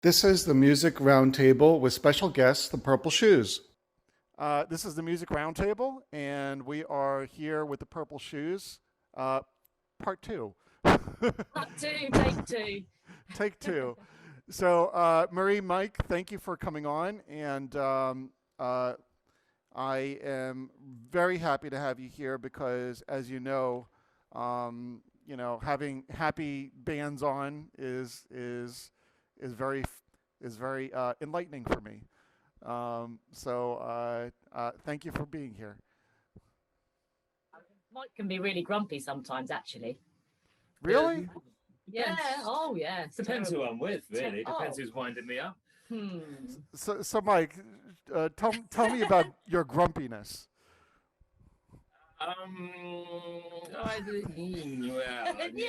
This is the Music Roundtable with special guests, the Purple Shoes. This is the Music Roundtable, and we are here with the Purple Shoes, uh, part two. Part two, take two. Take two. So, Marie, Mike, thank you for coming on, and I am very happy to have you here because, as having happy bands on is very enlightening for me. Thank you for being here. Mike can be really grumpy sometimes, actually. Really? Yeah. Oh, yeah. Depends who I'm with, really. Oh. Depends who's winding me up. So Mike, tell me about your grumpiness.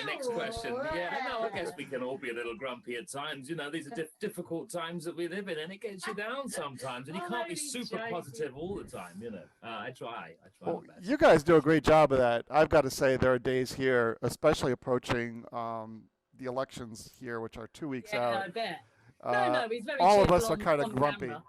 Next question. Yeah, no, I guess we can all be a little grumpy at times. You know, these are difficult times that we live in, and it gets you down sometimes. And you can't be super positive all the time, you know. I try my best. You guys do a great job of that. I've got to say, there are days here, especially approaching the elections here, which are 2 weeks out. I bet. No, he's very all of cheerful us are kind of on grumpy. camera.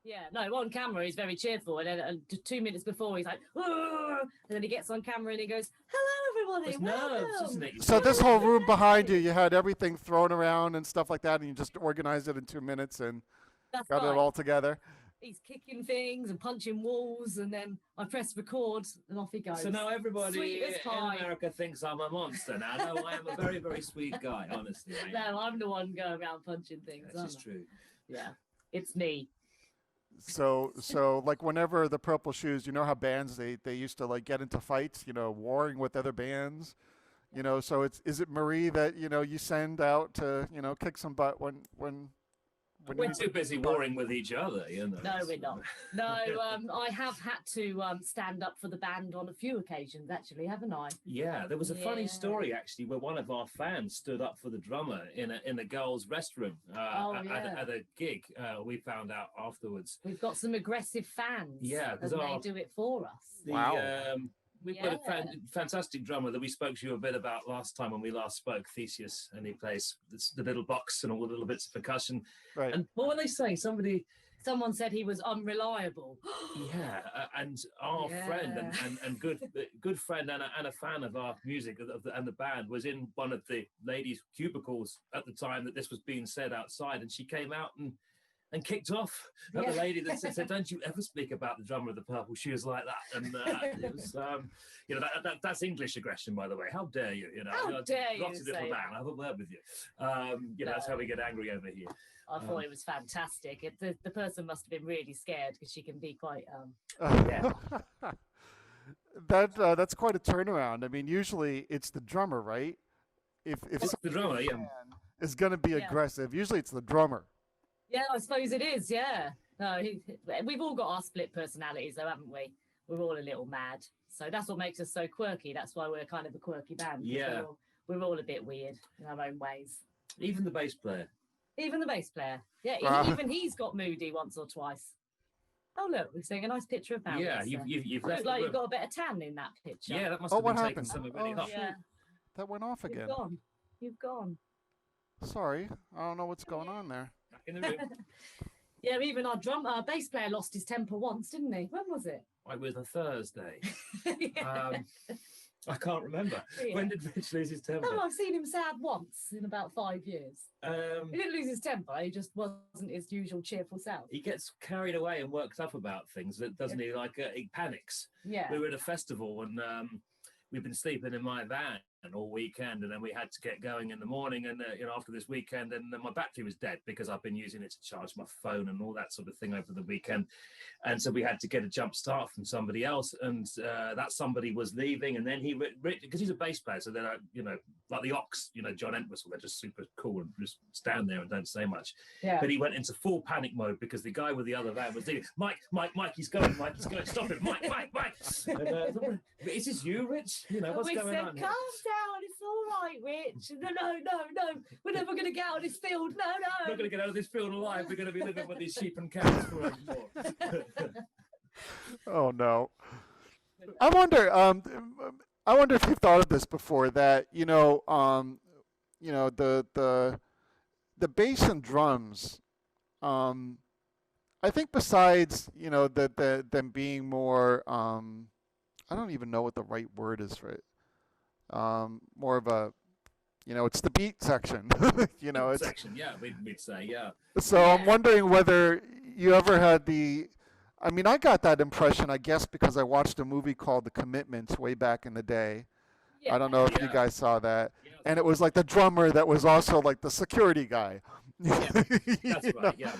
Yeah, no, on camera he's very cheerful, and then 2 minutes before he's like, "Arr!" And then he gets on camera and he goes, "Hello, everybody, It's nerves, welcome." isn't it? So this whole room behind you, you had everything thrown around and stuff like that, and you just organized it in 2 minutes and That's got right. it all together. He's kicking things and punching walls, and then I press record, and off he goes. So now everybody Sweet as in pie. America thinks I'm a monster now. No, I am a very, very sweet guy, honestly. No, I'm the one going around punching things. That's just true. Yeah, it's me. So like whenever the Purple Shoes, you know how bands they used to like get into fights, warring with other bands, So is it Marie that you send out to kick some butt when We're too busy warring with each other, you know. No, we're not. No, I have had to stand up for the band on a few occasions, actually, haven't I? Yeah, there was a funny Yeah. story actually where one of our fans stood up for the drummer in a girls' restroom at a gig. We found out afterwards. We've got some aggressive fans. Yeah, 'cause and they our- do it for us. Wow. We've got a fantastic drummer that we spoke to you a bit about last time when we last spoke, Theseus, and he plays the little box and all the little bits of percussion. Right. And what were they saying? Someone said he was unreliable. Yeah, and our friend and good friend and a fan of our music and the band was in one of the ladies' cubicles at the time that this was being said outside, and she came out and kicked off at the lady that said, "Don't you ever speak about the drummer of the Purple Shoes like that?" And it was, that's English aggression, by the way. How dare you? How dare you Lots of little say man. I have a word with you. That's how we get angry over here. I thought it was fantastic. The person must have been really scared because she can be quite. That's quite a turnaround. I mean, usually it's the drummer, right? If It's the drummer, yeah. someone is going to be aggressive, usually it's the drummer. Yeah, I suppose it is. Yeah. No, we've all got our split personalities, though, haven't we? We're all a little mad, so that's what makes us so quirky. That's why we're kind of a quirky band. 'Cause Yeah. we're all a bit weird in our own ways. Even the bass player. Even the bass player. Yeah, even he's got moody once or twice. Oh look, we're seeing a nice picture of Barry. Yeah, you've left Looks the like room. you've got a bit of tan in that picture. Yeah, that must Oh, have what been taken happened? somewhere really Oh, hot. Yeah. That went off again. You've gone. You've gone. Sorry, I don't know what's going on there. Back in the room. Yeah, even our bass player lost his temper once, didn't he? When was it? It was a Thursday. Yeah. I can't remember. Yeah. When did Rich lose his temper? No, I've seen him sad once in about 5 years. He didn't lose his temper, he just wasn't his usual cheerful self. He gets carried away and worked up about things, doesn't he? Like he panics. Yeah. We were at a festival and we've been sleeping in my van all weekend, and then we had to get going in the morning. And after this weekend, and my battery was dead because I've been using it to charge my phone and all that sort of thing over the weekend. And so we had to get a jump start from somebody else, and that somebody was leaving. And then because he's a bass player, so they're like the Ox, John Entwistle, they're just super cool and just stand there and don't say much. Yeah. But he went into full panic mode because the guy with the other van was leaving. Mike, he's going, stop him, Mike. And, is this you, Rich? What's we going said, on? calm down, it's all right, Rich. No, we're never going to get out of this field. We're not No. going to get out of this field alive. We're going to be living with these sheep and cows forevermore. Oh no. I wonder if you've thought of this before. That the the bass and drums. I think besides them being more I don't even know what the right word is for it. More of a it's the beat section. It's Section, yeah, we'd say, yeah. so I'm wondering whether you ever had I mean, I got that impression, I guess, because I watched a movie called The Commitments way back in the day. Yeah. I don't know if you Yeah. guys saw that. Yeah, And it was like the drummer that was also like the security guy. that's You know? right, yeah.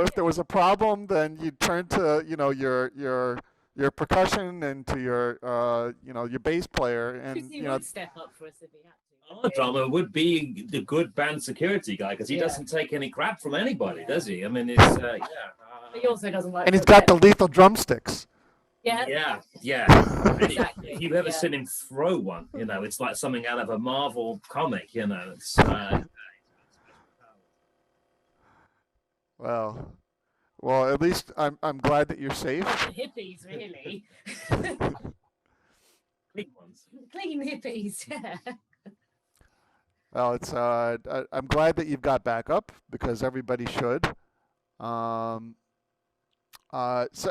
If there was a problem, then you turn to your percussion and to your bass player, and He would step up for us if he had to. Our drummer would be the good band security guy because he Yeah. doesn't take any crap from anybody, does he? I mean, it's But he also doesn't like. and he's got the lethal drumsticks. Yeah. yeah. Exactly. If you've ever Yeah. seen him throw one, it's like something out of a Marvel comic. It's Well, at least I'm glad that you're safe. Hippies, really. big ones. Clean hippies. Yeah. Well, it's I'm glad that you've got back up because everybody should. So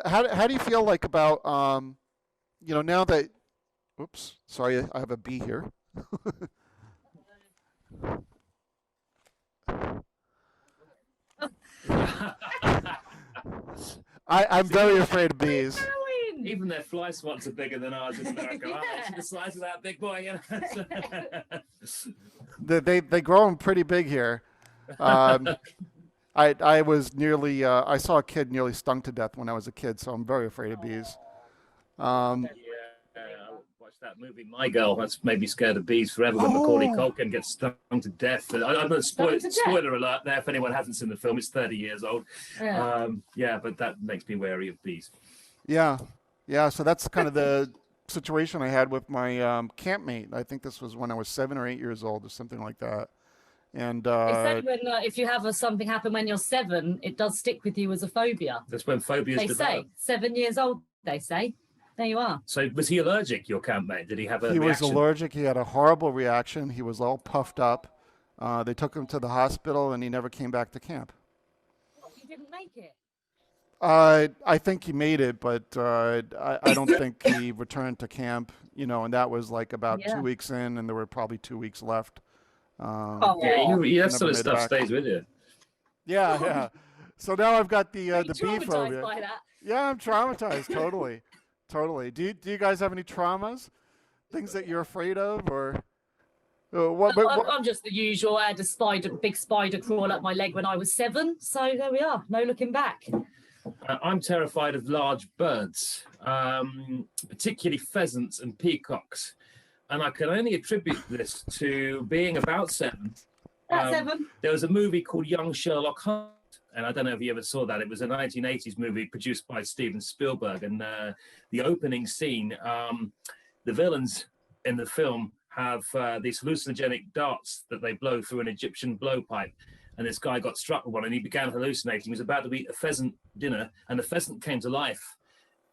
how do you feel like about now that oops, sorry, I have a bee here. I'm very afraid of bees. Heroin. Even their fly swats are bigger than ours in America, aren't they? See the size of that big boy, They grow them pretty big here. I was nearly I saw a kid nearly stung to death when I was a kid, so I'm very afraid of bees. I watched that movie, My Girl. That's made me scared of bees forever. When Macaulay Culkin gets stung to death. I'm not spoiler alert there if anyone hasn't seen the film. It's 30 years old. Yeah. But that makes me wary of bees. Yeah. So that's kind of the situation I had with my campmate. I think this was when I was 7 or 8 years old or something like that. And They say when if you have something happen when you're 7, it does stick with you as a phobia. That's when phobias They develop. say 7 years old. They say. There you are. So was he allergic, your campmate? Did he have a he reaction? was allergic. He had a horrible reaction. He was all puffed up. They took him to the hospital, and he never came back to camp. You didn't make it. I think he made it, but I don't think he returned to camp. And that was like about 2 weeks in, and there were probably 2 weeks left. Yeah, Never that sort of made it stuff back. stays with you. Yeah. So now I've got the bee Traumatized phobia. by that. Yeah, I'm traumatized. Totally. Do you guys have any traumas? Things that you're afraid of, or what? I'm just the usual. I had a big spider crawl up my leg when I was 7. So there we are. No looking back. I'm terrified of large birds, particularly pheasants and peacocks. And I can only attribute this to being about 7. At 7. There was a movie called Young Sherlock Holmes, and I don't know if you ever saw that. It was a 1980s movie produced by Steven Spielberg. And the opening scene, the villains in the film have these hallucinogenic darts that they blow through an Egyptian blowpipe. And this guy got struck with one and he began hallucinating. He was about to eat a pheasant dinner and the pheasant came to life.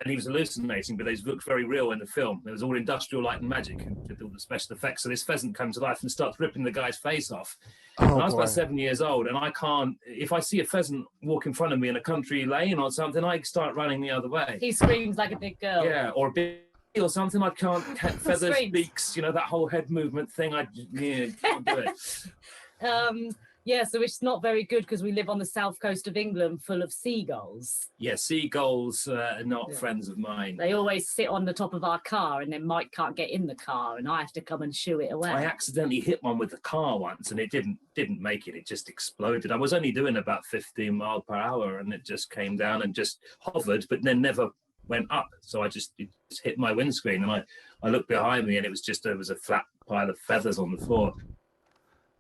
And he was hallucinating, but they looked very real in the film. It was all industrial light and magic and did all the special effects. So this pheasant comes to life and starts ripping the guy's face off. And I was about 7 years old, and I can't, if I see a pheasant walk in front of me in a country lane or something, I start running the other way. He screams like a big girl. Yeah, or a bee or something. I can't, feathers, Screams. beaks, that whole head movement thing. I can't do it. Yeah, so it's not very good because we live on the south coast of England full of seagulls. Yeah, seagulls are not friends of mine. They always sit on the top of our car and then Mike can't get in the car and I have to come and shoo it away. I accidentally hit one with the car once and it didn't make it. It just exploded. I was only doing about 15 miles per hour and it just came down and just hovered, but then never went up. So it just hit my windscreen and I looked behind me and there was a flat pile of feathers on the floor.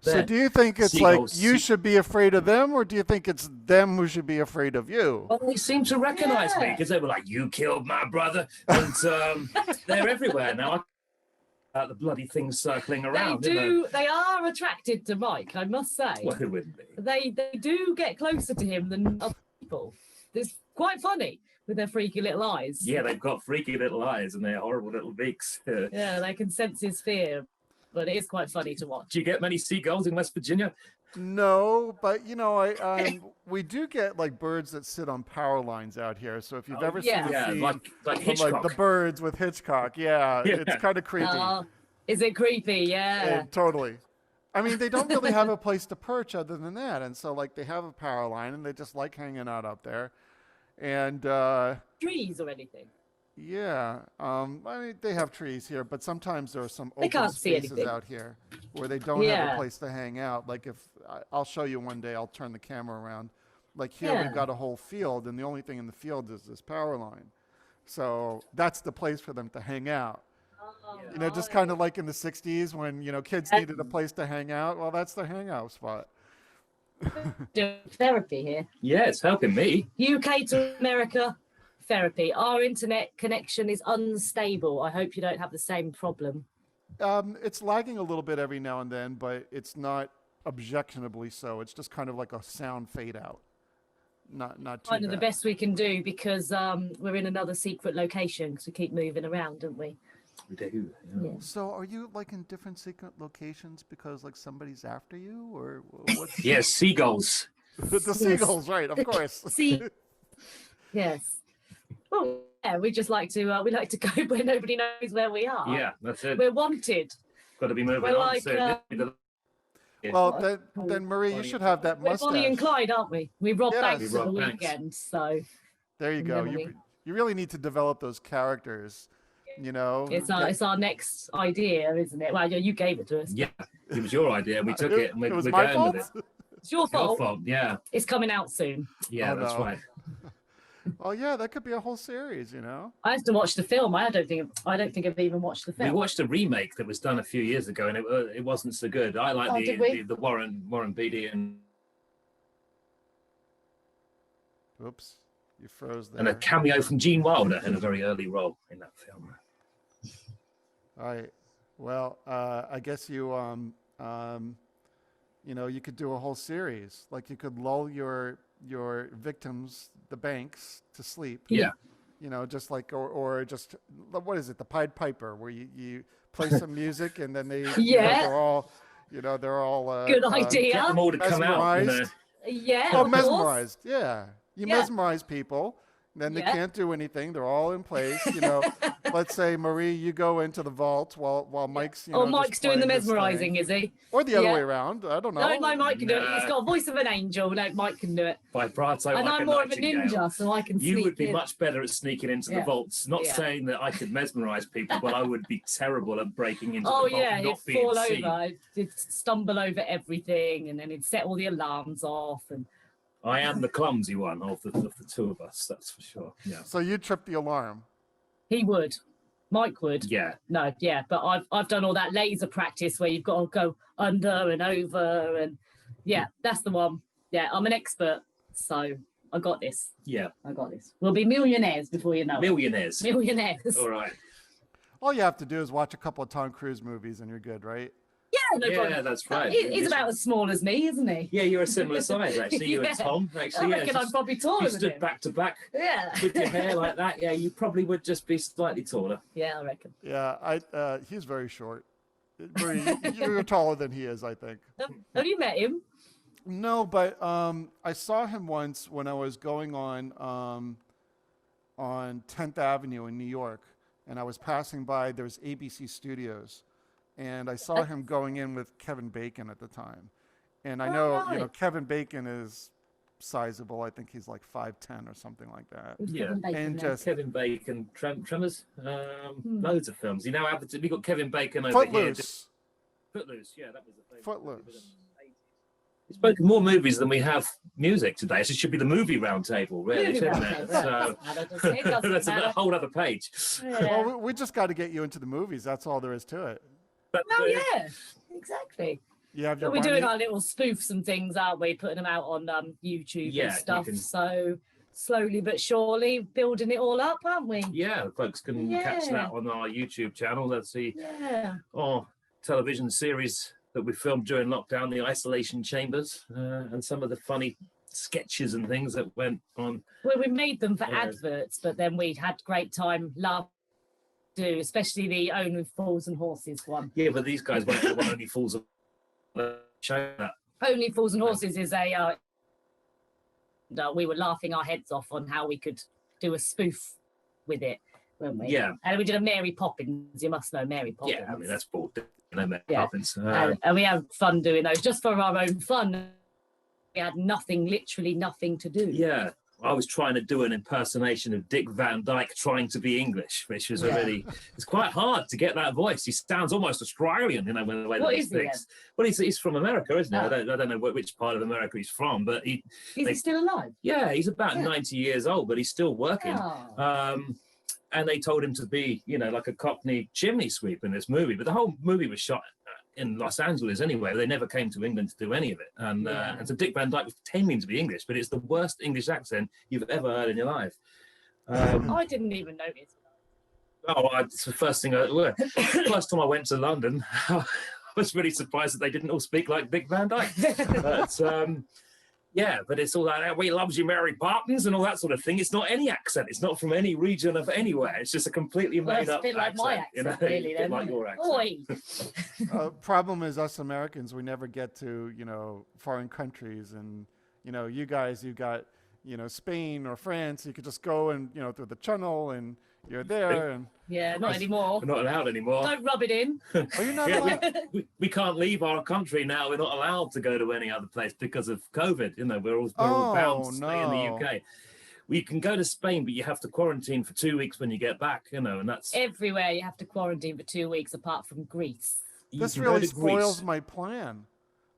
So do you think it's Seagulls. like you should be afraid of them, or do you think it's them who should be afraid of you? Well, they seem to recognize me because they were like, "You killed my brother," and they're everywhere now. The bloody things circling around. They are attracted to Mike, I must say. Well, who wouldn't be? They do get closer to him than other people. It's quite funny with their freaky little eyes. Yeah, they've got freaky little eyes and they're horrible little beaks. Yeah, they can sense his fear, but it is quite funny to watch. Do you get many seagulls in West Virginia? No, but we do get like birds that sit on power lines out here. So if you've ever seen yeah. a Yeah, scene like from like Hitchcock. the birds with Hitchcock, yeah, Yeah. it's kind of creepy. Is it creepy? Yeah. Totally. I mean, they don't really have a place to perch other than that, and so like they have a power line, and they just like hanging out up there. And Trees or anything. yeah, I mean they have trees here, but sometimes there are some They open can't see spaces anything. out here where they don't have Yeah. a place to hang out. Like if I'll show you one day, I'll turn the camera around. Like here, Yeah. we've got a whole field, and the only thing in the field is this power line. So that's the place for them to hang out. Just kind of like in the 60s when, kids needed a place to hang out. Well, that's their hangout spot. Do therapy here. Yeah, it's helping me. UK to America, therapy. Our internet connection is unstable. I hope you don't have the same problem. It's lagging a little bit every now and then, but it's not objectionably so. It's just kind of like a sound fade out. Not too Kind of the bad. best we can do because we're in another secret location because we keep moving around, don't we? We do. Yeah. Yeah. So are you like in different secret locations because like somebody's after you or what's Yeah, seagulls. the seagulls, right, of course. See, yes. Well, yeah, we just like to go where nobody knows where we are. Yeah, that's it. We're wanted. Got to be moving We're on. like, Yeah. Well, then Marie, you should have that We're Bonnie and mustache. Clyde, aren't we? We rob Yes. banks We for the rob banks. weekend, so There you go. Emily. You really need to develop those characters, it's our next idea, isn't it? Well, you gave it to us. Yeah, it was your idea. We took it and It was we're my going fault? with it. It's your Your fault. fault. Yeah, It's coming out soon. yeah, Oh, that's no. right. Oh yeah, that could be a whole series, I have to watch the film. I don't think I've even watched the We film. watched a remake that was done a few years ago, and it wasn't so good. I like Oh, did we? the Warren Beatty and Oops, you froze there. a cameo from Gene Wilder in a very early role in that film. All right. Well, I guess you you could do a whole series. Like you could lull your victims, the banks, to sleep. Yeah. Just like or just what is it, the Pied Piper, where you play some music and then they Yeah. they're all Good Get idea. them all to come out. mesmerized. Yeah. Oh, of course. mesmerized. Yeah. You Yeah. mesmerize people. Then they Yeah. can't do anything. They're all in place. Let's say Marie, you go into the vault while Mike's. Oh, just Mike's doing the playing this thing. mesmerizing, is he? Or the other Yeah. way around. I don't know. No, Mike can do it. Nah. He's got a voice of an angel. No, Mike can do it. Vibrato. And like I'm more of a nightingale. ninja, so I can You sneak would be in. much better at sneaking into the Yeah. vaults. Not Yeah. saying that I could mesmerize people, but I would be terrible at breaking into Oh the vault yeah, and he'd not being fall seen. over. He'd stumble over everything, and then he'd set all the alarms off. And I am the clumsy one of the two of us. That's for sure. Yeah. So you trip the alarm. he would, Mike would. Yeah. No, yeah, but I've done all that laser practice where you've got to go under and over, and yeah, that's the one. Yeah, I'm an expert, so I got this. Yeah. I got this. We'll be millionaires before you know it. Millionaires. Millionaires. All right. All you have to do is watch a couple of Tom Cruise movies and you're good, right? Yeah, no Yeah, problem. that's right. He's about as small as me, isn't he? Yeah, you're a similar size actually. You Yeah. and Tom. I Actually, yeah. reckon I'm Just, probably if taller you than stood him. back to back Yeah. with your hair like that, yeah, you probably would just be slightly taller. Yeah, I reckon. Yeah, he's very short. Marie, you're taller than he is, I think. Have you met him? No, but I saw him once when I was going on 10th Avenue in New York, and I was passing by. There's ABC Studios, and I saw him going in with Kevin Bacon at the time. And I Oh, know, right. Kevin Bacon is sizable. I think he's like 5'10" or something like that. Who's Yeah. Kevin Bacon And then? just Kevin Bacon, Tremors, Hmm. loads of films. You know, we got Kevin Bacon over here. Footloose. Footloose, yeah, that was the famous Footloose. We've spoken more movies than we have music today. So it should be the movie roundtable, really, Movie shouldn't roundtable, it? right. So It doesn't that's a matter. whole other page. Yeah. Well, we just got to get you into the movies. That's all there is to it. But, Oh yeah, exactly. You have your But we're doing Barney- our little spoofs and things, aren't we? Putting them out on YouTube Yeah, and you stuff. can- So slowly but surely building it all up, aren't we? yeah, folks can catch Yeah. that on our YouTube channel. That's the Yeah. television series that we filmed during lockdown, The Isolation Chambers, and some of the funny sketches and things that went on. Well, we made them for Yeah. adverts, but then we had great time laughing. Do especially the Only Fools and Horses one. Yeah, but these guys won't Only Fools of show that. Only Fools and Horses is we were laughing our heads off on how we could do a spoof with it, weren't we? Yeah. And we did a Mary Poppins. You must know Mary Poppins. Yeah, I mean, that's Paul. Mary Yeah. Poppins. And we had fun doing those just for our own fun. We had literally nothing to do. Yeah. I was trying to do an impersonation of Dick Van Dyke trying to be English, which was it's quite hard to get that voice. He sounds almost Australian, with the way that he speaks. Well, he's from America, isn't he? Oh. I don't know which part of America he's from, but Is he still alive? Yeah, he's about 90 years old, but he's still working. Oh. And they told him to be, like a Cockney chimney sweep in this movie. But the whole movie was shot in Los Angeles anyway. They never came to England to do any of it. And so Dick Van Dyke was pretending to be English, but it's the worst English accent you've ever heard in your life. I didn't even notice. It's the first thing first time I went to London, I was really surprised that they didn't all speak like Dick Van Dyke. But it's all that we loves you, Mary Poppins, and all that sort of thing. It's not any accent. It's not from any region of anywhere. It's just a completely made up accent. It's a bit like my accent, really. A bit like your accent. Oi. Problem is, us Americans, we never get to foreign countries, and you guys, you got Spain or France. You could just go and through the channel, and you're there. And yeah, not anymore. We're not allowed anymore. Don't rub it in. Are you not allowed? We can't leave our country now. We're not allowed to go to any other place because of COVID. We're all bound to stay in the UK. We can go to Spain, but you have to quarantine for 2 weeks when you get back. And that's everywhere. You have to quarantine for 2 weeks, apart from Greece. This really spoils my plan,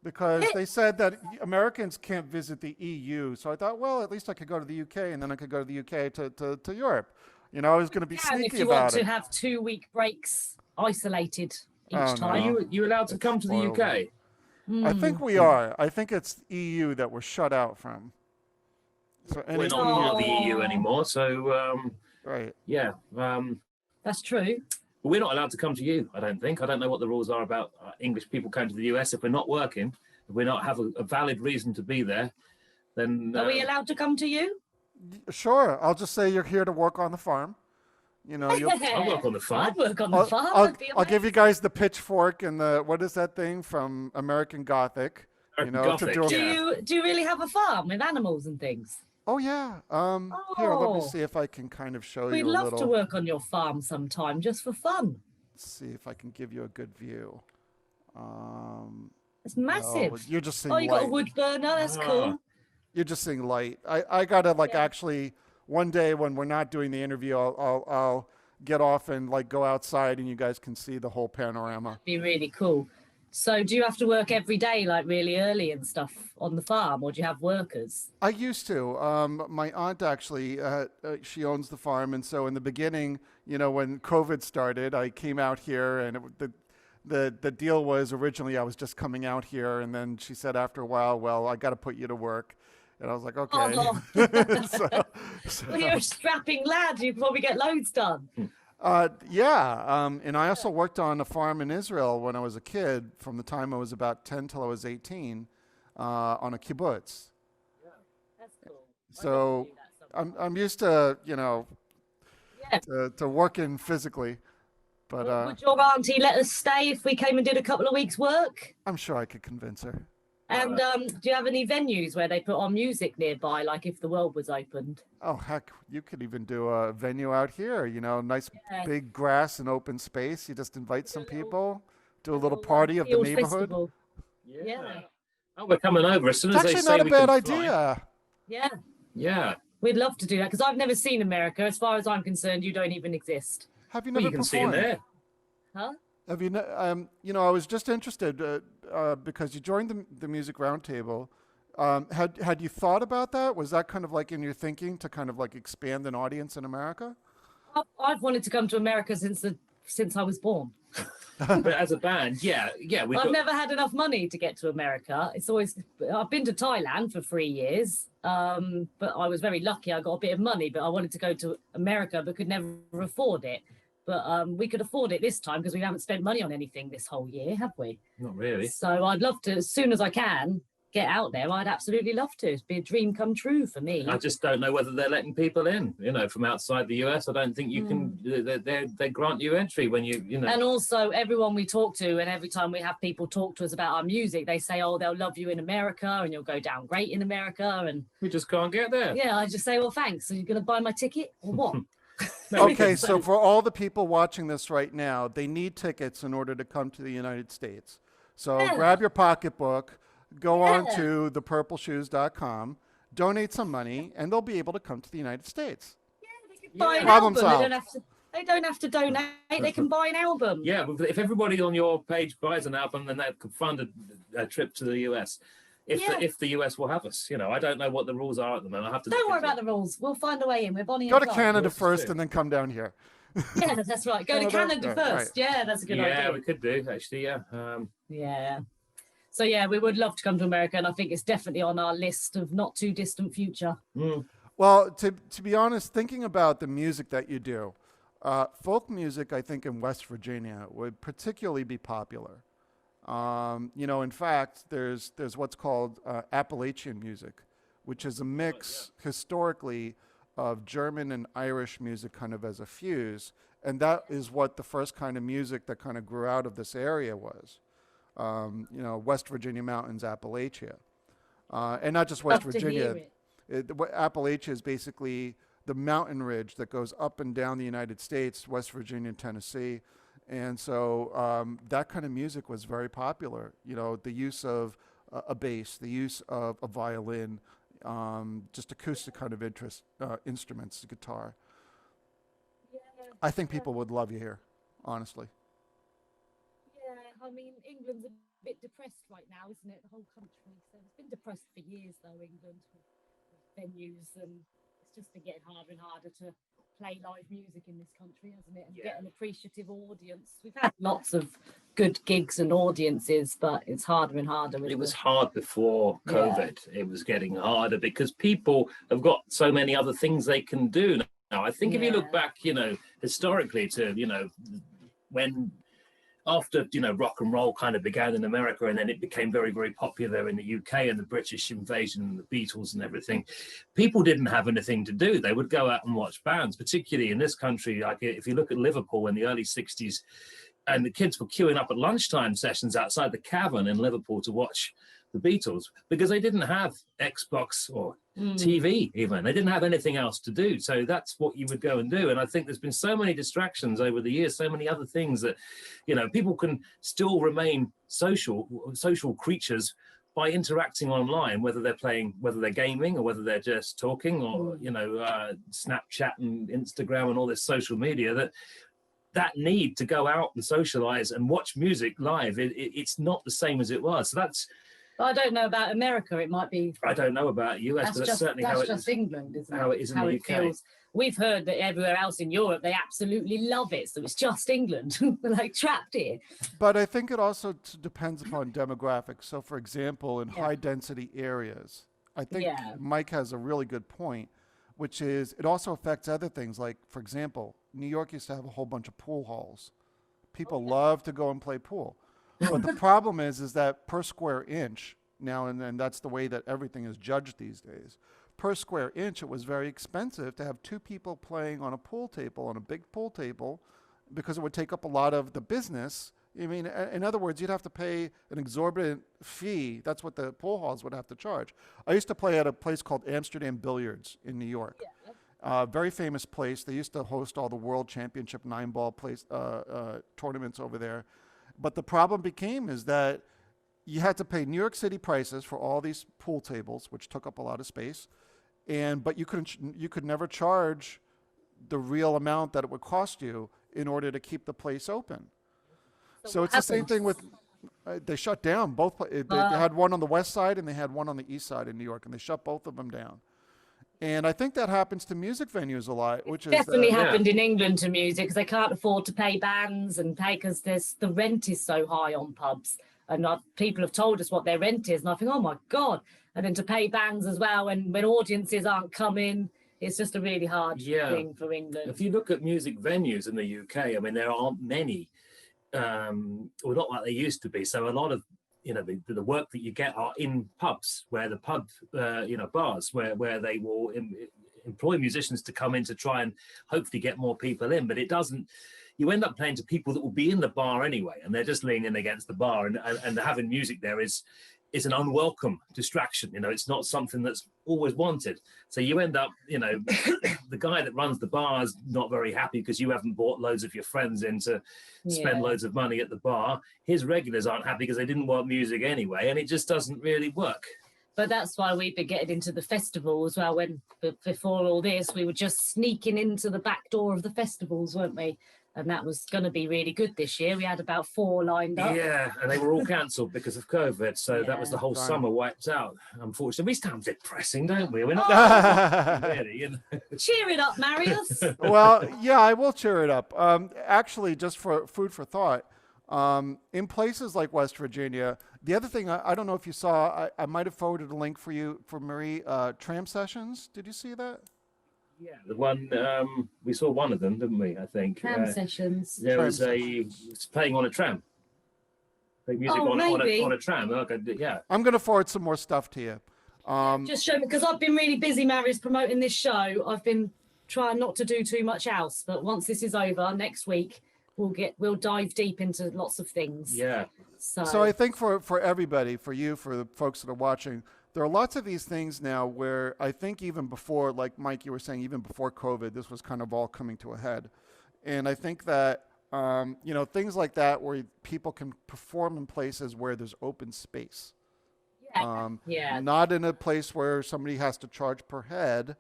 because they said that Americans can't visit the EU. So I thought, well, at least I could go to the UK, and then I could go to the UK to Europe. I was going to be sneaky if you about want it. to have 2 week breaks isolated each time. Are you allowed to come to the UK? I think we are. I think it's EU that we're shut out from. So we're not part of the EU anymore, so right. Yeah. That's true. We're not allowed to come to you, I don't think. I don't know what the rules are about English people coming to the US. If we're not working, if we not have a valid reason to be there, then... Are we allowed to come to you? Sure. I'll just say you're here to work on the farm. I'll work on the farm. I'd work on the farm. I'll give you guys the pitchchfork and what is that thing from American Gothic? Gothic, do you really have a farm with animals and things? Oh yeah. Here, let me see if I can kind of show you a little. We'd love to work on your farm sometime, just for fun. Let's see if I can give you a good view. It's massive. No, you're just seeing you light. got a wood burner. That's cool. You're just seeing light. I gotta actually one day when we're not doing the interview, I'll get off and go outside, and you guys can see the whole panorama. That'd be really cool. So do you have to work every day, really early and stuff on the farm, or do you have workers? I used to. My aunt actually, she owns the farm, and so in the beginning, when COVID started, I came out here, and the deal was originally I was just coming out here, and then she said after a while, well, I got to put you to work. And I was like, okay. Oh. Well, you're a strapping lad. You probably get loads done. Yeah. And I also worked on a farm in Israel when I was a kid, from the time I was about 10 till I was 18, on a kibbutz. Yeah, that's cool. So I'm used to, to working physically. But would your auntie let us stay if we came and did a couple of weeks' work? I'm sure I could convince her. And do you have any venues where they put on music nearby, like if the world was opened? Oh, heck, you could even do a venue out here, nice big grass and open space. You just invite some people, do a little party of the neighborhood. Festival. Yeah. Oh, we're coming over as soon as they say we can. It's actually not a bad idea. Yeah. Yeah. We'd love to do that, because I've never seen America. As far as I'm concerned, you don't even exist. Have you never performed? See in there. Huh? Have you? I was just interested because you joined the Music Roundtable. Had you thought about that? Was that kind of in your thinking to kind of expand an audience in America? I've wanted to come to America since I was born. But as a band, yeah. I've never had enough money to get to America. I've been to Thailand for 3 years, but I was very lucky. I got a bit of money, but I wanted to go to America, but could never afford it. But we could afford it this time because we haven't spent money on anything this whole year, have we? Not really. So I'd love to, as soon as I can, get out there, I'd absolutely love to. It'd be a dream come true for me. I just don't know whether they're letting people in, from outside the US. I don't think you can, they grant you entry when And also everyone we talk to, and every time we have people talk to us about our music, they say, oh, they'll love you in America and you'll go down great in America. And we just can't get there. Yeah, I just say, well, thanks. So you're going to buy my ticket or what? Okay, so for all the people watching this right now, they need tickets in order to come to the United States. So grab your pocketbook, go on to thepurpleshoes.com, donate some money, and they'll be able to come to the United States. Yeah, they can buy an Problem album. solved. They don't have to donate. They can buy an album. Yeah, but if everybody on your page buys an album, then that could fund a trip to the US. If the US will have us, I don't know what the rules are at the moment. I have to. Don't worry about the rules. We'll find a way in. We're Bonnie. Go to Canada first, and then come down here. Yeah, that's right. Go to Canada first. Right. Yeah, that's a good idea. Yeah, we could do actually. Yeah. Yeah. So yeah, we would love to come to America, and I think it's definitely on our list of not too distant future. Well, to be honest, thinking about the music that you do, folk music, I think in West Virginia would particularly be popular. In fact, there's what's called Appalachian music, which is a mix historically of German and Irish music kind of as a fuse. And that is what the first kind of music that kind of grew out of this area was. West Virginia mountains, Appalachia. And not just West Virginia. Appalachia is basically the mountain ridge that goes up and down the United States, West Virginia and Tennessee. And so that kind of music was very popular. The use of a bass, the use of a violin, just acoustic kind of instruments, the guitar. Yeah, I think people would love you here, honestly. Yeah, I mean, England's a bit depressed right now, isn't it? The whole country. So it's been depressed for years, though, England, with venues, and it's just been getting harder and harder to play live music in this country, hasn't it? And get an appreciative audience. We've had lots of good gigs and audiences, but it's harder and harder. It was hard before COVID. It was getting harder because people have got so many other things they can do now. I think if you look back, historically to, when after, rock and roll kind of began in America, and then it became very, very popular in the UK and the British invasion and the Beatles and everything, people didn't have anything to do. They would go out and watch bands, particularly in this country. Like if you look at Liverpool in the early 60s, and the kids were queuing up at lunchtime sessions outside the Cavern in Liverpool to watch the Beatles because they didn't have Xbox or TV even. They didn't have anything else to do. So that's what you would go and do. And I think there's been so many distractions over the years, so many other things that, people can still remain social creatures by interacting online, whether they're gaming or whether they're just talking or, Snapchat and Instagram and all this social media, that need to go out and socialize and watch music live, it's not the same as it was. So that's. I don't know about America. It might be. I don't know about US, but that's certainly how it is. England, isn't it? How it is in the UK. Feels. We've heard that everywhere else in Europe they absolutely love it. So it's just England. We're like trapped here. But I think it also depends upon demographics. So, for example, in high density areas, I think Mike has a really good point, which is it also affects other things. Like, for example, New York used to have a whole bunch of pool halls. People love to go and play pool. But the problem is that per square inch, now and then that's the way that everything is judged these days. Per square inch, it was very expensive to have two people playing on a pool table, on a big pool table, because it would take up a lot of the business. I mean, in other words, you'd have to pay an exorbitant fee. That's what the pool halls would have to charge. I used to play at a place called Amsterdam Billiards in New York. Very famous place. They used to host all the World Championship 9-ball tournaments over there. But the problem is that you had to pay New York City prices for all these pool tables, which took up a lot of space, but you could never charge the real amount that it would cost you in order to keep the place open. So it's the same thing with they shut down both. They had one on the west side and they had one on the east side in New York, and they shut both of them down. And I think that happens to music venues a lot, which is definitely happened in England to music because they can't afford to pay bands and pay because the rent is so high on pubs. And people have told us what their rent is, and I think, oh my God. And then to pay bands as well, and when audiences aren't coming, it's just a really hard thing for England. If you look at music venues in the UK, I mean, there aren't many, well, not like they used to be. So a lot of the work that you get are in pubs, where the bars where they will employ musicians to come in to try and hopefully get more people in, but it doesn't. You end up playing to people that will be in the bar anyway, and they're just leaning against the bar, and having music there is an unwelcome distraction. It's not something that's always wanted. So you end up, the guy that runs the bar is not very happy because you haven't brought loads of your friends in to spend loads of money at the bar. His regulars aren't happy because they didn't want music anyway, and it just doesn't really work. But that's why we've been getting into the festival as well. Before all this, we were just sneaking into the back door of the festivals, weren't we? And that was going to be really good this year. We had about 4 lined up. Yeah, and they were all cancelled because of COVID. So that was the whole Right. summer wiped out, unfortunately. We sound depressing, don't we? We're not really. Cheer it up, Marius. Well, yeah, I will cheer it up. Actually, just for food for thought, in places like West Virginia, the other thing, I don't know if you saw, I might have forwarded a link for you, for Marie, tram sessions. Did you see that? Yeah, the one, we saw one of them, didn't we, I think? Tram sessions. There Tram was it's playing on a tram. Playing music Oh, on maybe. a tram. Okay, yeah. I'm going to forward some more stuff to you. Just show me, because I've been really busy, Marius, promoting this show. I've been trying not to do too much else, but once this is over next week, we'll dive deep into lots of things. Yeah. So I think for everybody, for you, for the folks that are watching, there are lots of these things now where I think even before, like Mike, you were saying, even before COVID, this was kind of all coming to a head. And I think that, things like that where people can perform in places where there's open space. Not in a place where somebody has to charge per head.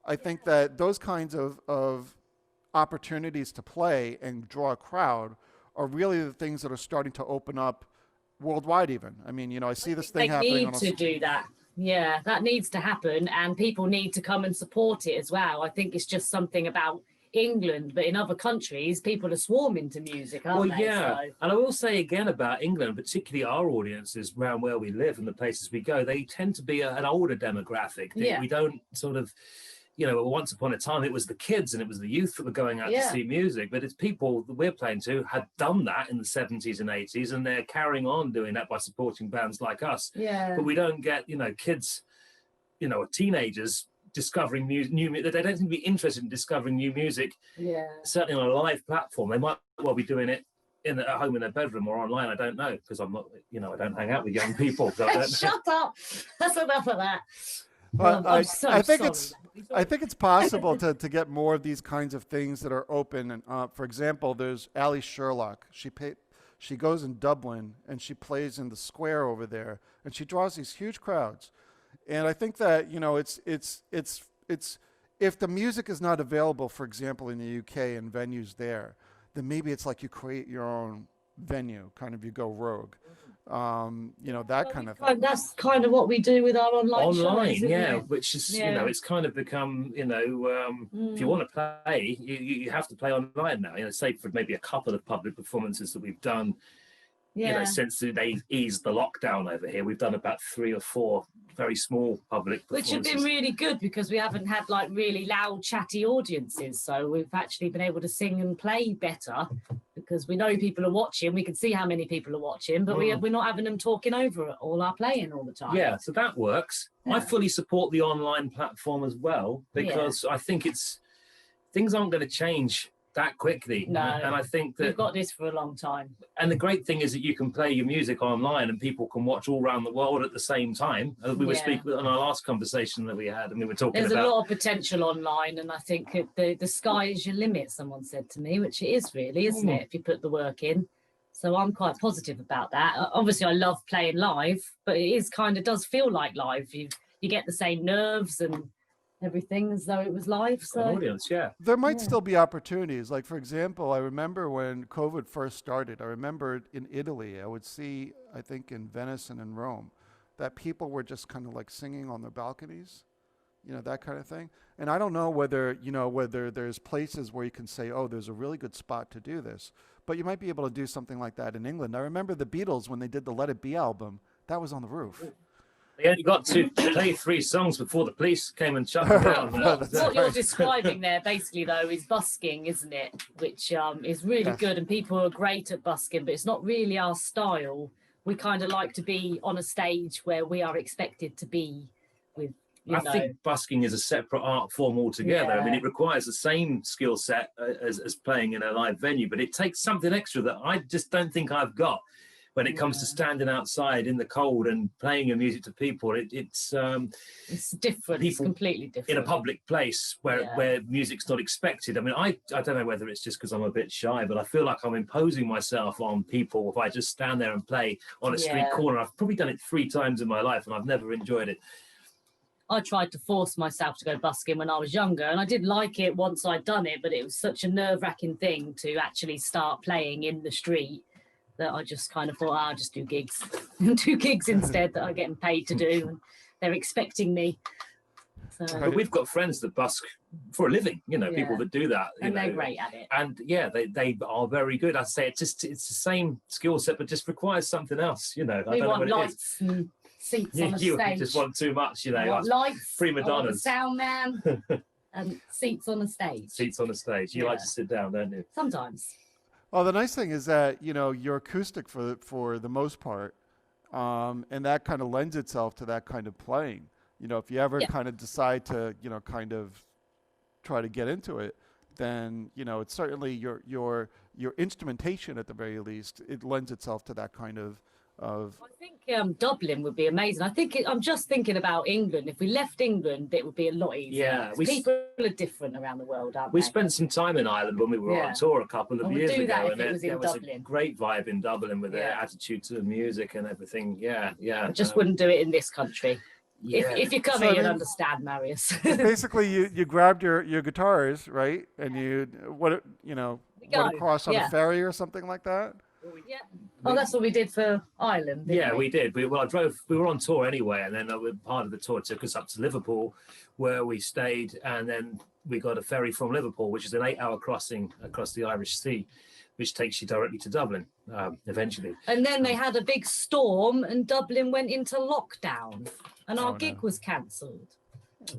I think that those kinds of opportunities to play and draw a crowd are really the things that are starting to open up worldwide even. I mean, I see this thing happening. They need to do that. Yeah, that needs to happen, and people need to come and support it as well. I think it's just something about England, but in other countries, people are swarming to music, aren't they? Yeah. So, And I will say again about England, particularly our audiences around where we live and the places we go, they tend to be an older demographic. Yeah. We don't sort of, once upon a time, it was the kids and it was the youth that were going out to see music, but it's people that we're playing to had done that in the 70s and 80s, and they're carrying on doing that by supporting bands like us. yeah. But we don't get, kids, or teenagers discovering new music. They don't seem to be interested in discovering new music, Yeah. certainly on a live platform. They might well be doing it at home in their bedroom or online. I don't know, because I'm not, I don't hang out with young people. So I don't Shut up. That's enough of that. Well, I'm so I think sorry. I think it's possible to get more of these kinds of things that are open. And for example, there's Ali Sherlock. She goes in Dublin and she plays in the square over there, and she draws these huge crowds. And I think that it's if the music is not available, for example, in the UK and venues there, then maybe it's like you create your own venue, kind of you go rogue. That kind of thing. That's kind of what we do with our online shows, isn't it? Which is it's kind of become if you want to play, you have to play online now. Say for maybe a couple of public performances that we've done. Since they eased the lockdown over here, we've done about 3 or 4 very small public Which performances. have been really good because we haven't had like really loud, chatty audiences. So we've actually been able to sing and play better because we know people are watching. We can see how many people are watching, but we're not having them talking over all our playing all the time. Yeah, so that works. I fully support the online platform as well because I think things aren't going to change that quickly. No, and I think that we've got this for a long time. And the great thing is that you can play your music online and people can watch all around the world at the same time. We were speaking on our last conversation that we had, and we were talking There's about... a lot of potential online, and I think the sky is your limit, someone said to me, which it is really, isn't it, if you put the work in. So I'm quite positive about that. Obviously, I love playing live, but it is does feel like live. You get the same nerves and everything as though it was live. So audience, there might still be opportunities. Like, for example, I remember when COVID first started, I remember in Italy, I would see, I think in Venice and in Rome, that people were just kind of like singing on their balconies, that kind of thing. And I don't know whether there's places where you can say, oh, there's a really good spot to do this, but you might be able to do something like that in England. I remember the Beatles, when they did the Let It Be album, that was on the roof. They only got to play 3 songs before the police came and shut them down. what you're describing there, basically, though, is busking, isn't it? Which is really good, and people are great at busking, but it's not really our style. we kind of like to be on a stage where we are expected to be with, I think busking is a separate art form altogether. I mean, it requires the same skill set as playing in a live venue, but it takes something extra that I just don't think I've got when it comes to standing outside in the cold and playing your music to people. It's different. It's completely different in a public place where music's not expected. I mean, I don't know whether it's just because I'm a bit shy, but I feel like I'm imposing myself on people if I just stand there and play on a street corner. I've probably done it 3 times in my life and I've never enjoyed it. I tried to force myself to go busking when I was younger, and I did like it once I'd done it, but it was such a nerve-wracking thing to actually start playing in the street that I just kind of thought, I'll just do gigs. Do gigs instead that I'm getting paid to do, and they're expecting me. So. But we've got friends that busk for a living, people that do that. And they're great at it. And they are very good. I'd say it's the same skill set, but just requires something else, I don't know what it is. And seats on the you stage. just want too much, like lights, prima donnas. Sound man, and seats on the stage. Seats on the stage. You like to sit down, don't you? Sometimes. Well, the nice thing is that you're acoustic for the most part, and that kind of lends itself to that kind of playing. If you ever kind of decide to kind of try to get into it, then it's certainly your instrumentation at the very least. It lends itself to that kind of. I think Dublin would be amazing. I'm just thinking about England. If we left England, it would be a lot easier. Yeah, people are different around the world, aren't we they? spent some time in Ireland when we were on tour a couple of years ago, and there was a great vibe in Dublin with their attitude to the music and everything. Yeah. I just wouldn't do it in this country. Yeah. If you come here, you'd understand, Marius. Basically, you grabbed your guitars, right, and you went across on a ferry or something like that. Yeah. Oh, that's what we did for Ireland. We did. We were on tour anyway, and then part of the tour took us up to Liverpool, where we stayed, and then we got a ferry from Liverpool, which is an 8-hour crossing across the Irish Sea, which takes you directly to Dublin eventually. And then they had a big storm, and Dublin went into lockdown, and our gig was cancelled.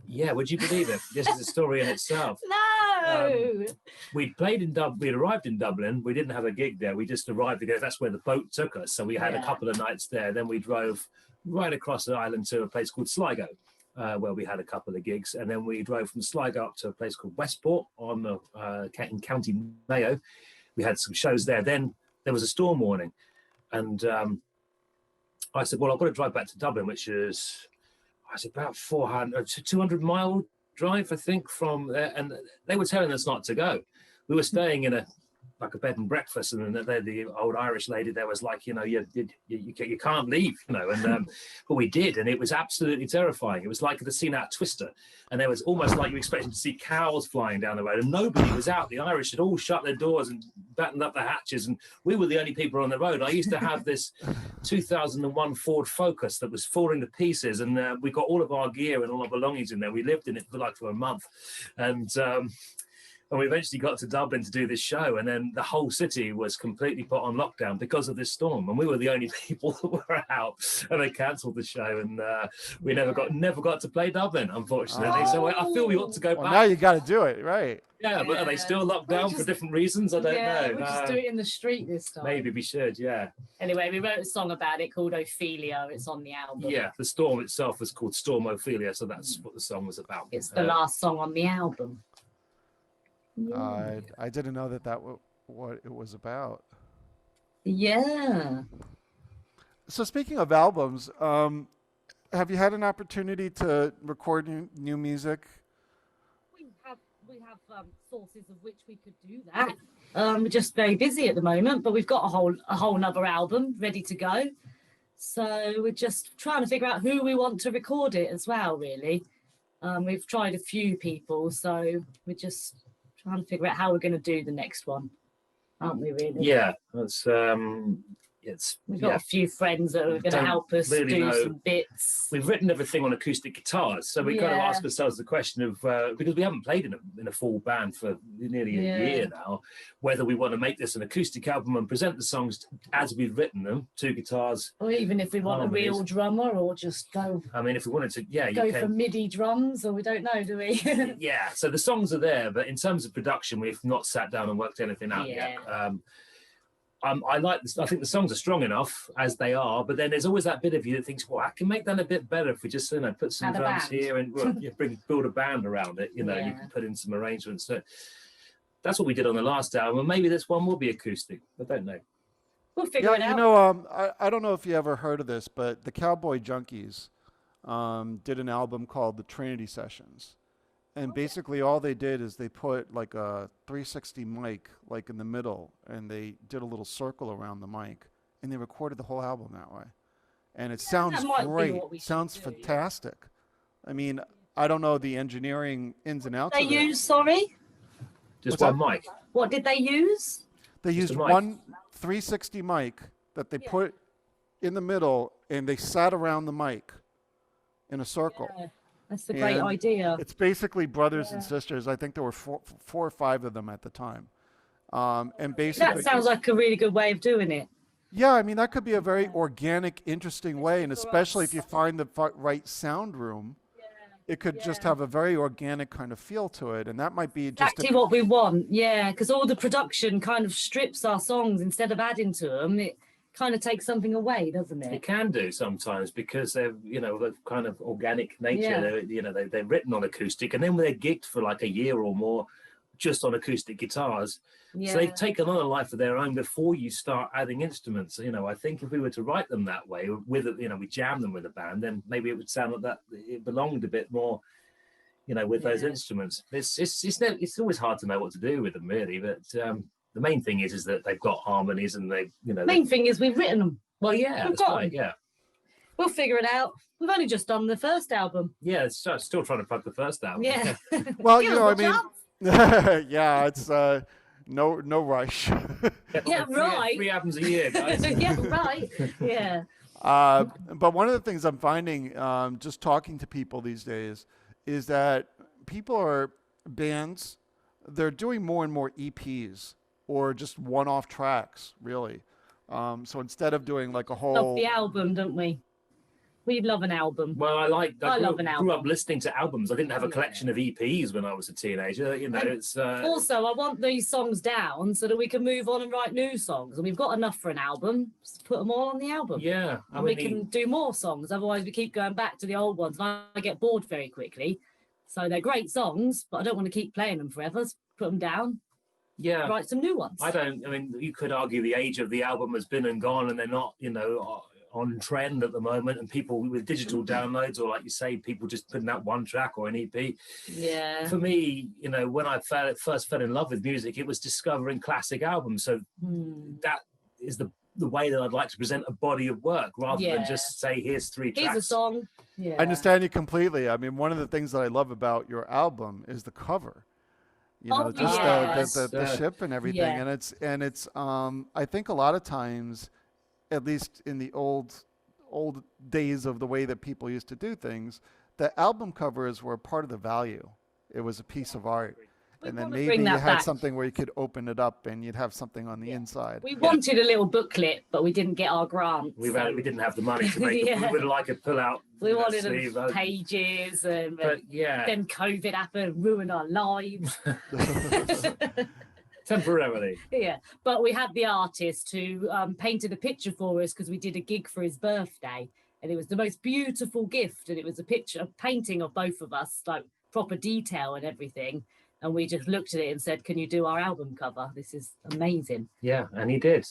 Yeah, would you believe it? This is a story in itself. No. We'd arrived in Dublin. We didn't have a gig there. We just arrived because that's where the boat took us. So we had a couple of nights there. Then we drove right across the island to a place called Sligo, where we had a couple of gigs. And then we drove from Sligo up to a place called Westport in County Mayo. We had some shows there. Then there was a storm warning. And I said, well, I've got to drive back to Dublin, which is... it's about 200-mile drive, I think, from there. And they were telling us not to go. We were staying in a bed and breakfast, and then the old Irish lady there was like, you can't leave, and but we did, and it was absolutely terrifying. It was like the scene out of Twister, and there was almost like you expected to see cows flying down the road, and nobody was out. The Irish had all shut their doors and battened up the hatches, and we were the only people on the road. I used to have this 2001 Ford Focus that was falling to pieces, and we got all of our gear and all our belongings in there. We lived in it for a month, and we eventually got to Dublin to do this show, and then the whole city was completely put on lockdown because of this storm, and we were the only people that were out, and they cancelled the show, and we never got to play Dublin, unfortunately. So I feel we ought to go back. Now you got to do it, right? Yeah, but are they still locked down for different reasons? I don't know. We'll just do it in the street this time. Maybe we should, yeah. Anyway, we wrote a song about it called Ophelia. It's on the album. Yeah, the storm itself was called Storm Ophelia, so that's what the song was about. It's the last song on the album. I didn't know that what it was about. Yeah. So speaking of albums, have you had an opportunity to record new music? We have sources of which we could do that. We're just very busy at the moment, but we've got a whole nother album ready to go. So we're just trying to figure out who we want to record it as well, really. We've tried a few people, so we're just trying to figure out how we're going to do the next one, aren't we, really? Yeah, we've got a few friends that are going to help us do some bits. We've written everything on acoustic guitars, so we kind of ask ourselves the question of because we haven't played in a full band for nearly a year now, whether we want to make this an acoustic album and present the songs as we've written them, 2 guitars, or even if we want a real drummer, or just go. I mean, if we wanted to, go for MIDI drums, or we don't know, do we? Yeah. So the songs are there, but in terms of production, we've not sat down and worked anything out yet. I like this. I think the songs are strong enough as they are, but then there's always that bit of you that thinks, well, I can make that a bit better if we just put some Had a drums band. here and build a band around it. You know, you Yeah. can put in some arrangements. So that's what we did on the last album. And maybe this one will be acoustic. I don't know. We'll figure it Yeah, out. I don't know if you ever heard of this, but the Cowboy Junkies did an album called the Trinity Sessions. And basically all they did is they put like a 360 mic like in the middle, and they did a little circle around the mic, and they recorded the whole album that way. And it sounds that might be great. what we should Sounds do, yeah. fantastic. I mean, I don't know the engineering ins and outs They of it. use, sorry? Just What's one mic. What did they use? They Just used a mic. one 360 mic that they Yeah. put in the middle, and they sat around the mic in a circle. Yeah, that's a great And idea. It's basically brothers and Yeah. sisters. I think there were four or five of them at the time. And basically, That sounds like a really good way of doing it. yeah, I mean, that could be a very organic, interesting way. And for especially if us. you find the right sound room, it could just Yeah. have a very organic kind of feel to it. And that might be just Exactly what we want. Yeah, because all the production kind of strips our songs instead of adding to them. It kind of takes something away, doesn't It it? can do sometimes because they're, the kind of organic nature. Yeah. They're written on acoustic, and then when they're gigged for like a year or more, just on acoustic guitars. Yeah. So they've taken on a life of their own before you start adding instruments. I think if we were to write them that way, we jam them with a band, then maybe it would sound like that it belonged a bit more, with those Yeah. instruments. It's always hard to know what to do with them, really. But the main thing is that they've got harmonies and Main thing is we've written them. well, yeah, we've that's got right, 'em. yeah. We'll figure it out. We've only just done the first album. Yeah, it's still trying to plug the first album. Yeah. well, Give you us know, a I mean, chance. yeah, it's no rush. Yeah, right. 3 albums a year, guys. Yeah, right. Yeah. But one of the things I'm finding, just talking to people these days, is that bands, they're doing more and more EPs or just one-off tracks, really. So instead of doing like a Love whole, the album, don't we? We love an album. Well, I love an grew up album. listening to albums. I didn't have a collection of EPs when I was a teenager. It's Also, I want these songs down so that we can move on and write new songs. And we've got enough for an album. Just put them all on the album. yeah. I And we mean, can do more songs. Otherwise, we keep going back to the old ones. And I get bored very quickly. So they're great songs, but I don't want to keep playing them forever. Just put them down, yeah. write some new ones. I mean, you could argue the age of the album has been and gone, and they're not, on trend at the moment. And people with digital downloads, or like you say, people just putting out one track or an EP. Yeah. For me, when I first fell in love with music, it was discovering classic albums. So that is the way that I'd like to present a body of work, rather than Yeah. just say, here's 3 tracks. Here's a song. Yeah. I understand you completely. I mean, one of the things that I love about your album is the cover. Oh, Just yes. the ship and everything. Yeah. And it's I think a lot of times, at least in the old days of the way that people used to do things, the album covers were part of the value. It was a piece of art. We And then wanna maybe bring you that had back. something where you could open it up and you'd have something on the inside. We wanted a little booklet, but we didn't get our grant. We so didn't have the money to make Yeah. we would like a pull out. we wanted sleeve. pages, and But yeah, then COVID happened, and ruined our lives. temporarily. Yeah, but we had the artist who painted a picture for us because we did a gig for his birthday, and it was the most beautiful gift. And it was a painting of both of us, like proper detail and everything. And we just looked at it and said, "Can you do our album cover? This is amazing." Yeah, and he did.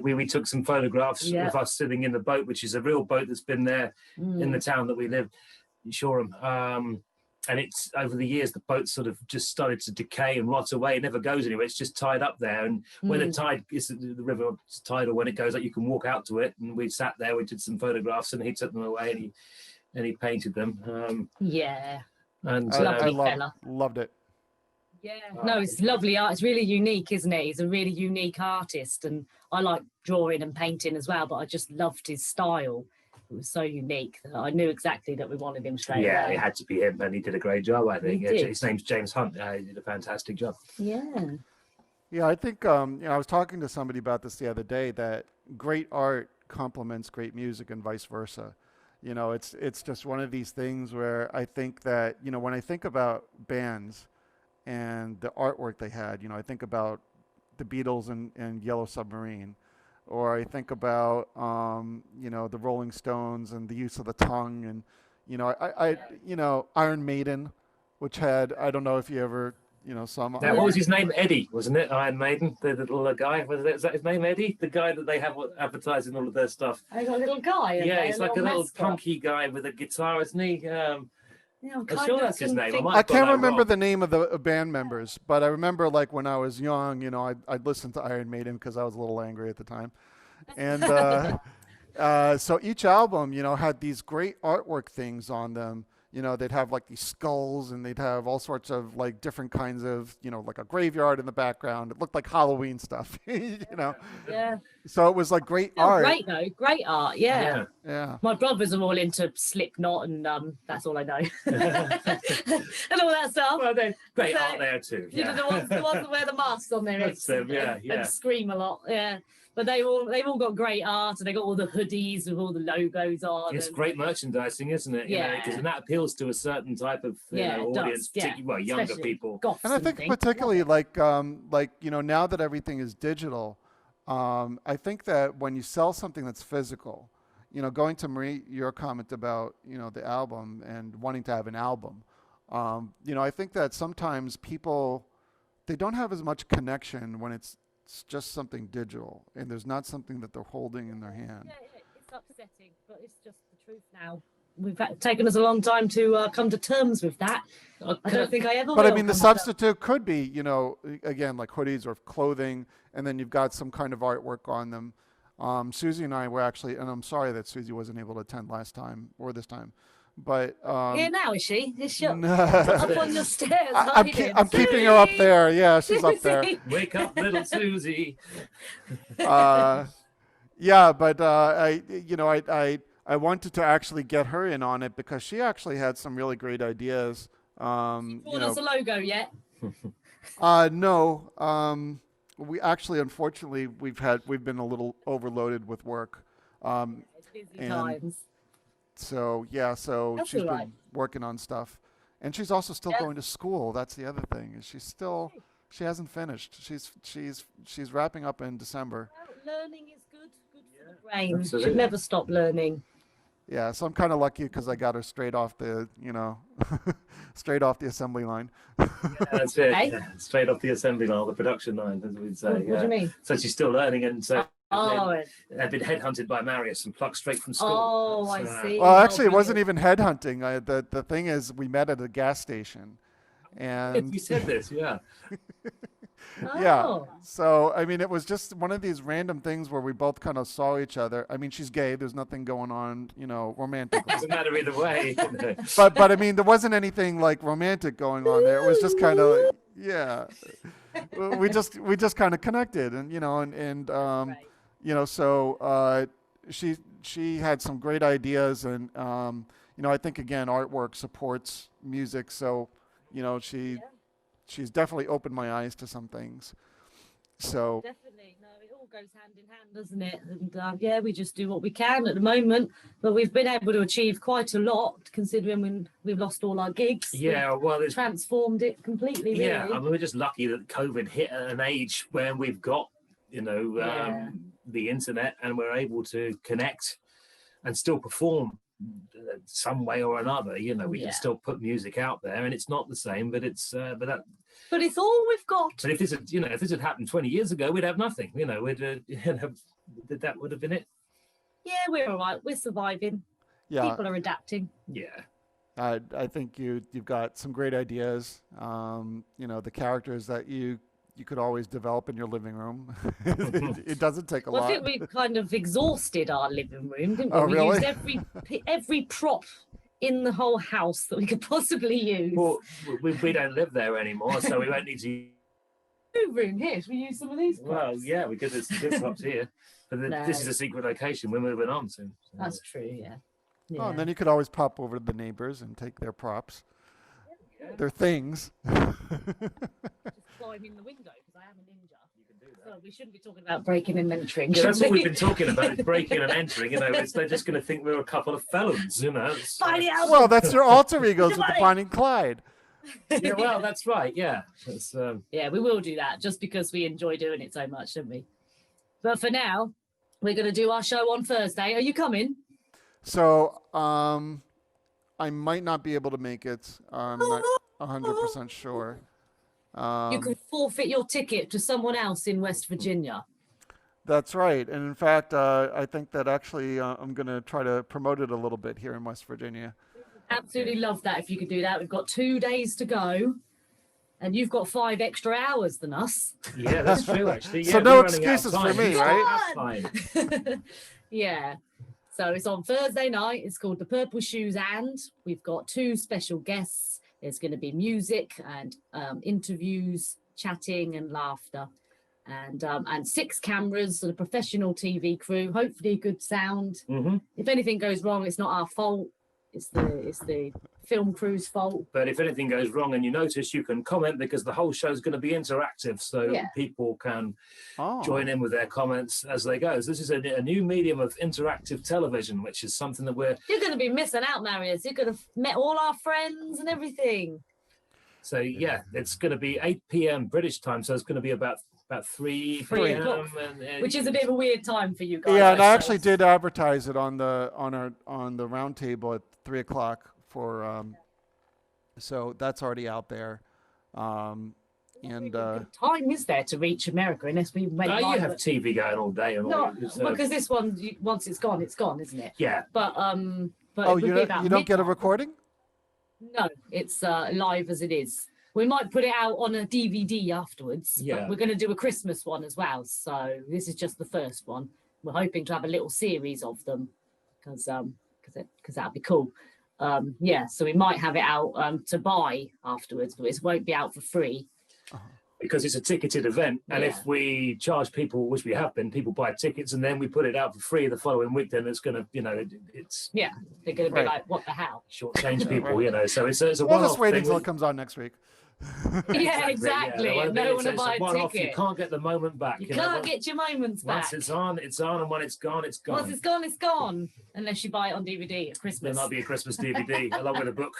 We took some photographs Yeah. of us sitting in the boat, which is a real boat that's been there in the town that we live, in Shoreham. And it's over the years, the boat sort of just started to decay and rot away. It never goes anywhere. It's just tied up there. And when the tide is the river tidal, when it goes up, you can walk out to it. And we sat there, we did some photographs, and he took them away and he painted them. Yeah, And Lovely I fella. loved it. yeah. No, it's lovely art. It's really unique, isn't it? He's a really unique artist, and I like drawing and painting as well. But I just loved his style. It was so unique that I knew exactly that we wanted him straight yeah, away. it had to be him, and he did a great job. I think He did. his name's James Hunt. He did a fantastic job. Yeah. Yeah, I think I was talking to somebody about this the other day, that great art complements great music and vice versa. It's just one of these things where I think that, when I think about bands and the artwork they had, I think about the Beatles and Yellow Submarine. or I think about the Rolling Stones and the use of the tongue, and Iron Maiden, which had, I don't know if you ever some Now, what was his name? Eddie, wasn't it? Iron Maiden, the little guy. Is that his name, Eddie? The guy that they have advertising all of their stuff. I got a little guy. Yeah, he's like a little mascot. punky guy with a guitar, isn't he? Yeah, I'm I'm kind sure of that's his name. think- might I have got can't that remember wrong. the name of the band members, but I remember like when I was young, I'd listen to Iron Maiden because I was a little angry at the time, and so each album, had these great artwork things on them. They'd have like these skulls, and they'd have all sorts of like different kinds of, like a graveyard in the background. It looked like Halloween stuff, Yeah. So it was like great Oh, art. great though. Great art. Yeah. Yeah. Yeah. My brothers are all into Slipknot, and that's all I know. And all that stuff. Well, then, great So, art there too. You know, the ones that wear the masks on their That's heads them, yeah, yeah. and scream a lot. Yeah. But they've all got great art, and they got all the hoodies with all the logos on. It's and- great merchandising, isn't it? Yeah. Because that appeals to a certain type of Yeah, it audience, does, yeah. particularly well, younger Especially people. goths And I think things. particularly like now that everything is digital, I think that when you sell something that's physical, going to Marie, your comment about the album and wanting to have an album, I think that sometimes people, they don't have as much connection when it's just something digital and there's not something that they're holding in their hand. Yeah, it's upsetting, but it's just the truth now. Taken us a long time to come to terms with that. I don't think I ever But I will mean, the come to substitute could be, again, like hoodies or clothing, and then you've got some kind of artwork on them. Susie and I were actually, and I'm sorry that Susie wasn't able to attend last time or this time, but Here now, is she? Is she up no. on your stairs? I'm hiding? keeping her up there. Yeah, she's up there. Wake up, little Susie. Yeah, but I wanted to actually get her in on it because she actually had some really great ideas. Drawn us a logo yet? No. We actually, unfortunately, we've been a little overloaded with work. It's busy and- times. So That's she's all right. been working on stuff, and she's also still Yeah. going to school. That's the other thing. Is she hasn't finished. She's wrapping up in December. Well, learning is good for the brain. absolutely. Should never stop learning. Yeah, so I'm kind of lucky because I got her straight off the straight off the assembly line. That's it. Hey? Yeah, straight off the assembly line, the production line, as we'd say. What do you mean? So she's still learning, and so Oh, they've been headhunted by Marius and plucked straight from school. oh, I So- see. Well, Oh, actually, it wasn't brilliant. even headhunting. The thing is, we met at a gas station, and You said this, yeah. yeah. Oh. So I mean, it was just one of these random things where we both kind of saw each other. I mean, she's gay. There's nothing going on, romantically. Doesn't matter either way. but I mean, there wasn't anything like romantic going on there. It was just kind of yeah. We just kind of connected, and Right. so she had some great ideas, and I think again, artwork supports music, so she's definitely opened my eyes to some things. So Definitely. No, it all goes hand in hand, doesn't it? And yeah, we just do what we can at the moment, but we've been able to achieve quite a lot considering when we've lost all our gigs. Yeah, well, We've it's transformed it completely, really. yeah. I mean, we're just lucky that COVID hit at an age when we've got, Yeah. the internet, and we're able to connect and still perform some way or another. We Yeah. can still put music out there, and it's not the same, but it's But it's all we've got. But if this had happened 20 years ago, we'd have nothing. We'd that would have been it. Yeah, we're all right. We're surviving. yeah, People are adapting. Yeah. I think you've got some great ideas. The characters that you could always develop in your living room. It doesn't take a Well, lot. I think we kind of exhausted our living room, didn't we? Oh, we really? used every prop in the whole house that we could possibly use. Well, we don't live there anymore, so we won't need to. New room here. Should we use some of these props? Well, yeah, we could. This props here, but No. this is a secret location. We're moving on soon. So. That's true. Yeah. Oh, and then you could always pop over to the neighbors and take their props, their things. Just climb in the window because I am a ninja. So we shouldn't be talking about breaking and entering. Yeah, that's should what we've we? been talking about: is breaking and entering. They're just going to think we're a couple of felons. It's, Find it out. Well, that's your alter egos with the Somebody- Bonnie and Clyde. yeah, well, that's right. Yeah, Yeah, we will do that just because we enjoy doing it so much, don't we? But for now, we're going to do our show on Thursday. Are you coming? So I might not be able to make it. I'm not 100% sure. You could forfeit your ticket to someone else in West Virginia. That's right. And in fact, I think that actually I'm going to try to promote it a little bit here in West Virginia. Absolutely love that if you could do that. We've got 2 days to go, and you've got 5 extra hours than us. Yeah, that's true, actually. Yeah, So no we're running out of excuses for time. me, That's right? fine. Yeah. So it's on Thursday night. It's called The Purple Shoes, and we've got 2 special guests. There's going to be music and interviews, chatting and laughter, and 6 cameras and a professional TV crew. Hopefully, good sound. Mm-hmm. If anything goes wrong, it's not our fault. It's the film crew's fault. But if anything goes wrong and you notice, you can comment, because the whole show is going to be interactive, so Yeah. people can Oh. join in with their comments as they go. So this is a new medium of interactive television, which is something that we're. You're going to be missing out, Marius. You're going to have met all our friends and everything. So yeah, it's going to be 8 p.m. British time, so it's going to be about 3 3 p.m. o'clock, and, which is a bit of a weird time for you guys. Yeah, and I So actually did advertise it on the roundtable at 3 o'clock for. So that's already out there. And What time is there to reach America unless we went No, you live have at- TV going all day and all. No, so- because this one, once it's gone, isn't it? yeah, But oh, it would you be about don't get a midnight. recording? No, it's live as it is. We might put it out on a DVD afterwards. Yeah. But we're going to do a Christmas one as well. So this is just the first one. We're hoping to have a little series of them because that'd be cool. Yeah, so we might have it out to buy afterwards, but it won't be out for free. because it's a ticketed event, and Yeah. if we charge people, which we have been, people buy tickets, and then we put it out for free the following week, then it's going to, it's Yeah, they're going to be Right. like, what the hell? shortchange people, So it's a We'll one-off just wait thing. until it comes out next week. Yeah, exactly. There won't And be- no one will it's buy a a one-off. You ticket. can't get the moment back. You know, can't once- get your moments back. Once it's on, and when it's gone, it's gone. Once it's gone, it's gone. Unless you buy it on DVD at There Christmas. might be a Christmas DVD along with a book.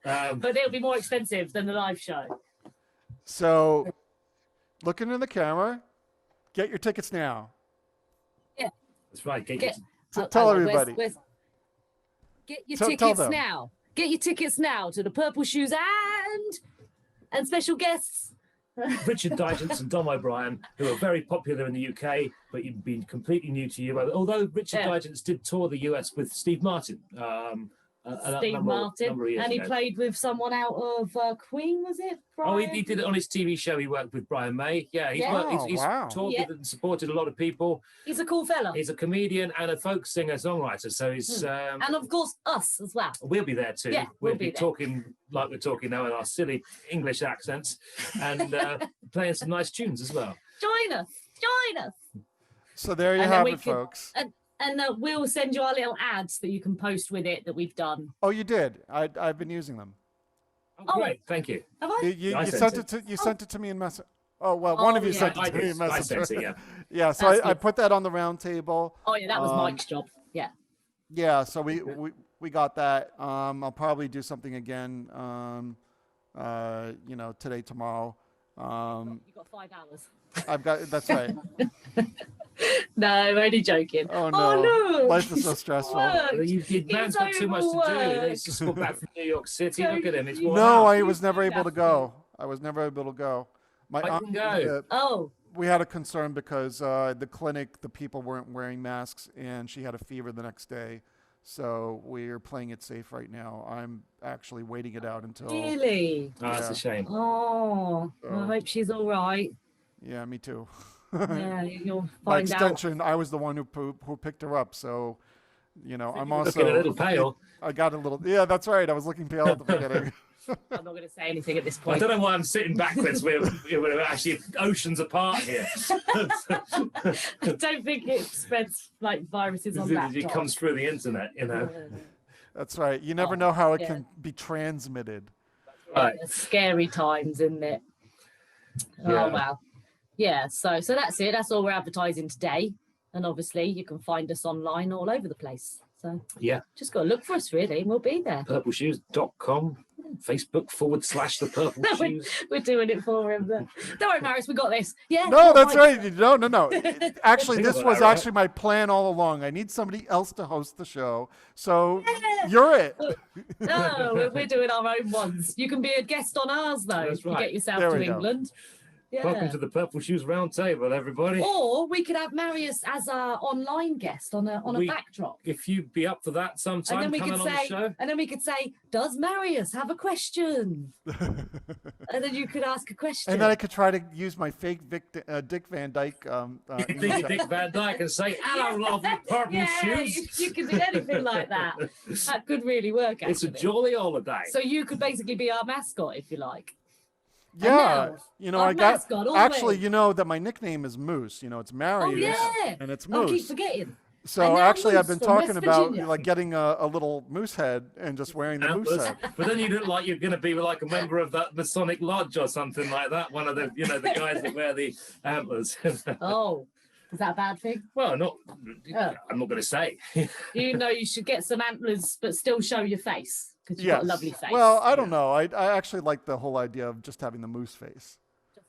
But it'll be more expensive than the live show. So, looking in the camera, get your tickets now. That's right. Get- Tell where's- everybody. get your Tell tickets them. now. Get your tickets now to the Purple Shoes and special guests. Richard Digance and Dom O'Brien, who are very popular in the UK, but you've been completely new to you. Although Richard Yeah. Digance did tour the US with Steve Martin. Steve Martin, number of years and he ago. played with someone out of Queen, was it? Oh, he Brian? did it on his TV show. He worked with Brian May. Yeah, he's, Yeah. worked, he's, Oh, he's wow. toured Yeah. with and supported a lot of people. He's a cool fella. He's a comedian and a folk singer-songwriter. So he's And of course, us as well. we'll be there too. Yeah, we'll be there. talking like we're talking now in our silly English accents and playing some nice tunes as well. Join us. Join us. So there you And then have we it, can- folks. And we'll send you our little ads that you can post with it that we've done. Oh, you did. I've been using them. Oh. Great, thank you. Have I? You I sent sent it to sent it to me in message. Oh well, one of you yeah. sent I it to me in did. I message. sent it, yeah. Yeah, so That's I good. put that on the round table. Oh, yeah, that was Mike's job. Yeah. Yeah, so we got that. I'll probably do something again. Today, tomorrow. You've got 5 hours. I've got. That's right. No, I'm only joking. Oh no, no. life is so stressful. Work. Man's got too much to do. overworked. He's just got back from New York City. Look at him. He's worn No, out. I was never able to Definitely. go. I was never able to go. My I aunt, can go. Oh, we had a concern because the clinic, the people weren't wearing masks, and she had a fever the next day. So we're playing it safe right now. I'm actually waiting it out until. really? Oh, that's Yeah. a shame. Oh, I Oh. hope she's all right. Yeah, me too. Yeah, you'll By find out. extension, I was the one who picked her up. So, I'm also Looking a little pale. I got a little. Yeah, that's right. I was looking pale at the beginning. I'm not going to say anything at this I point. don't know why I'm sitting backwards. We're actually oceans apart here. I don't think it spreads like viruses on that. It comes through the internet, That's right. You never know how it yeah. can be transmitted. Right. Scary times, isn't it? Yeah. Oh wow. Yeah. So that's it. That's all we're advertising today. And obviously, you can find us online all over the place. So Yeah. just got to look for us, really, and we'll be there. Purpleshoes.com, Facebook.com/the Purple Shoes. We're doing it for him. Don't worry, Marius, we got this. Yeah. No, that's right. right. No. Actually, Think this about was that, right? actually my plan all along. I need somebody else to host the show. So you're it. No, we're doing our own ones. You can be a guest on ours, though, That's if you right. get yourself There to we go. England. Yeah. Welcome to the Purple Shoes Roundtable, everybody. Or we could have Marius as our online guest on a backdrop. If you'd be up for that sometime, And then we coming could on the say, show. does Marius have a question? And then you could ask a question. And then I could try to use my fake Dick Van Dyke. Think Dick Van Dyke and say, "Hello, lovely Purple yeah, Shoes." you could do anything like that. That could really work. Actually. It's a jolly holiday. So you could basically be our mascot if you like. Yeah, our I got mascot, all actually, the way. that my nickname is Moose. It's Marius, Oh yeah, and it's I keep Moose. forgetting. So And now actually, I've Moose been from talking West about Virginia. like getting a little moose head and just wearing the moose Antlers. head. But then you look like you're going to be like a member of that Masonic Lodge or something like that. One of the, the guys that wear the antlers. Oh, is that a bad thing? Well, Oh. I'm not going to say. You should get some antlers, but still show your face because you've got a lovely face. Well, I don't know. I actually like the whole idea of just having the moose face.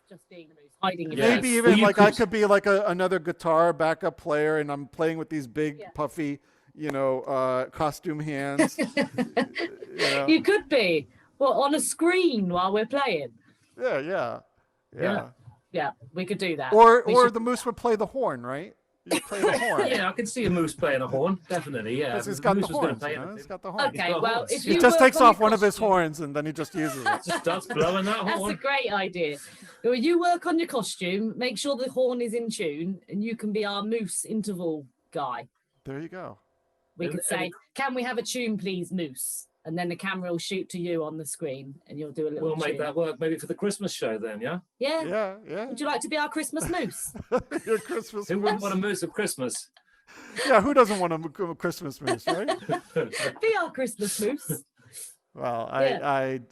just being the moose, hiding your Yeah. Maybe face. even Well, you like I could- could be like another guitar backup player, and I'm playing with these big, Yeah. puffy, costume hands. You could be on a screen while we're playing. Yeah. Yeah, we could do that. Or We or should- the moose would play the horn, right? You play the horn. Yeah, I can see a moose playing a horn. Definitely, yeah. Because he's If got the moose was gonna horns. play He's anything, got the horn. Okay, got well, horns. if He you He just work takes on your off one of his costume- horns and then he just uses it. just starts blowing that That's horn. a great idea. Well, you work on your costume, make sure the horn is in tune, and you can be our moose interval guy. There you go. We And- could say, "Can we have a tune, please, moose?" And then the camera will shoot to you on the screen, and you'll do a little. We'll make tune. that work maybe for the Christmas show then, yeah? Yeah. Yeah. Would you like to be our Christmas moose? Your Christmas Who wouldn't moose. want a moose of Christmas? Yeah, who doesn't want a Christmas moose, right? Be our Christmas moose. Well, I'd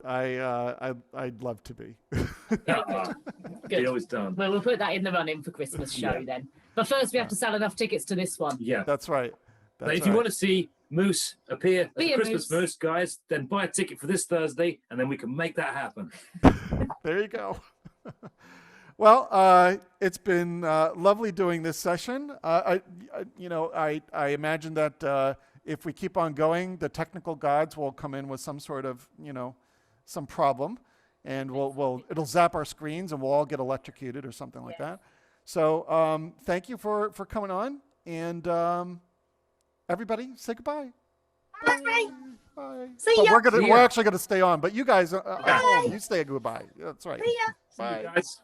love to be. Good. Deal is done. Well, we'll put that in the running for Christmas show Yeah. then. But first, we have to sell enough tickets to this one. Yeah. That's right. But That's if you right. want to see Moose appear as Be a a Christmas moose. moose, guys, then buy a ticket for this Thursday, and then we can make that happen. There you go. Well, it's been lovely doing this session. I imagine that if we keep on going, the technical gods will come in with some sort of, some problem, and it'll zap our screens, and we'll all get electrocuted or something like that. So thank you for coming on, and everybody say goodbye. Bye. Bye. See But ya. we're See ya. actually gonna stay on, but you guys at home, you say goodbye. That's right. See ya. Bye. Guys.